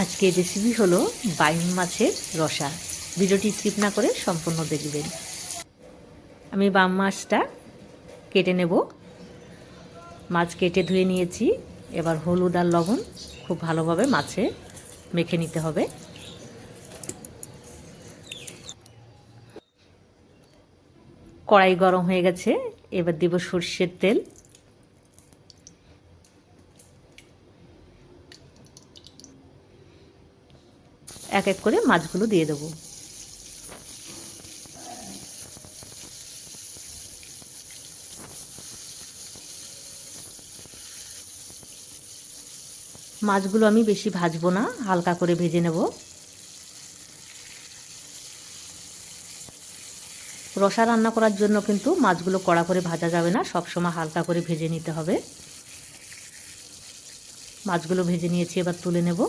আজকের রেসিপি হলো বাইম মাছের রসা। ভিডিওটি স্কিপ না করে সম্পূর্ণ দেখবেন। আমি বাম মাছটা কেটে নেব। মাছ কেটে ধুয়ে নিয়েছি। এবার হলুদ আর লবণ খুব ভালোভাবে মাছে মেখে নিতে হবে। কড়াই গরম হয়ে গেছে, এবার দেব সরষের তেল। এক এক করে মাছগুলো দিয়ে দেবো। মাছগুলো আমি বেশি ভাজবো না, হালকা করে ভেজে নেব। রসা রান্না করার জন্য কিন্তু মাছগুলো কড়া করে ভাজা যাবে না, সবসময় হালকা করে ভেজে নিতে হবে। মাছগুলো ভেজে নিয়েছি, এবার তুলে নেব।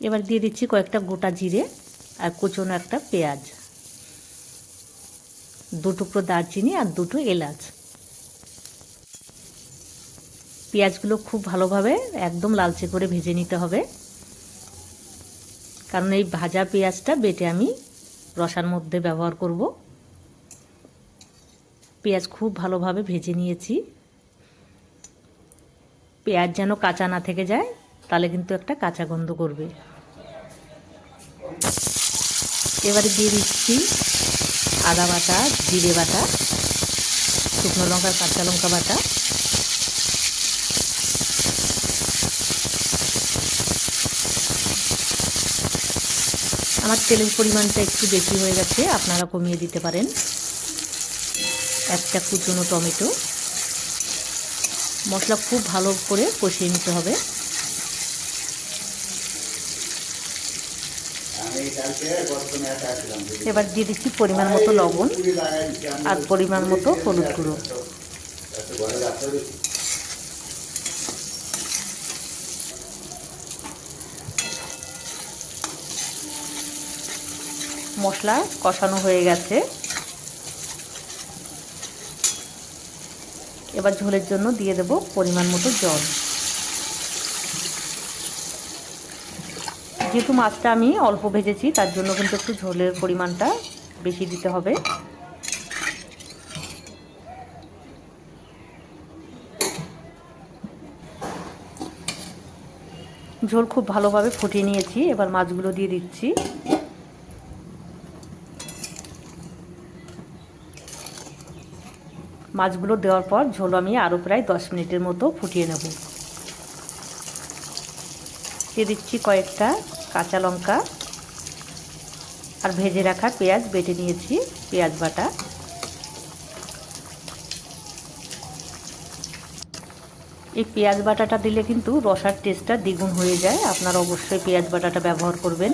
এবার দিয়ে দিচ্ছি কয়েকটা গোটা জিরে আর কুচনো একটা পেঁয়াজ, দু টুকরো দারচিনি আর দুটো এলাচ। পেঁয়াজগুলো খুব ভালোভাবে একদম লালচে করে ভেজে নিতে হবে, কারণ এই ভাজা পেঁয়াজটা বেটে আমি রসার মধ্যে ব্যবহার করব। পেঁয়াজ খুব ভালোভাবে ভেজে নিয়েছি। পেঁয়াজ যেন কাঁচা না থেকে যায়, তাহলে কিন্তু একটা কাঁচা গন্ধ করবে। এবারে দিয়ে দিচ্ছি আদা বাটা, জিরে বাটা, শুকনো লঙ্কার কাঁচা লঙ্কা বাটা, আমার তেলের পরিমাণটা একটু বেশি হয়ে গেছে, আপনারা কমিয়ে দিতে পারেন। একটা কুচনো টমেটো। মশলা খুব ভালো করে কষিয়ে নিতে হবে। এবার দিয়ে দিচ্ছি পরিমাণ মতো লবণ আর পরিমাণ মতো হলুদ গুঁড়ো। মশলা কষানো হয়ে গেছে, এবার ঝোলের জন্য দিয়ে দেব পরিমাণ মতো জল। যেহেতু মাছটা আমি অল্প ভেজেছি, তার জন্য কিন্তু একটু ঝোলের পরিমাণটা বেশি দিতে হবে। ঝোল খুব ভালোভাবে ফুটিয়ে নিয়েছি, এবার মাছগুলো দিয়ে দিচ্ছি। মাছগুলো দেওয়ার পর ঝোল আমি আরও প্রায় 10 মিনিটের মতো ফুটিয়ে নেব। দিয়ে দিচ্ছি কয়েকটা কাঁচা লঙ্কা আর ভেজে রাখা পেঁয়াজ বেটে নিয়েছি, পেঁয়াজ বাটা। এই পেঁয়াজ বাটাটা দিলে কিন্তু রসার টেস্টটা দ্বিগুণ হয়ে যায়। আপনারা অবশ্যই পেঁয়াজ বাটাটা ব্যবহার করবেন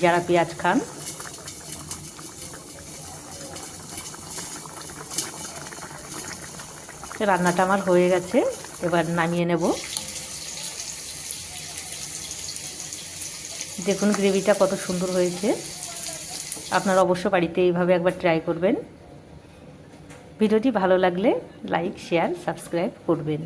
যারা পেঁয়াজ খান। রান্নাটা আমার হয়ে গেছে, এবার নামিয়ে নেব। দেখুন গ্রেভিটা কত সুন্দর হয়েছে। আপনারা অবশ্য বাড়িতে এইভাবে একবার ট্রাই করবেন। ভিডিওটি ভালো লাগলে লাইক, শেয়ার, সাবস্ক্রাইব করবেন।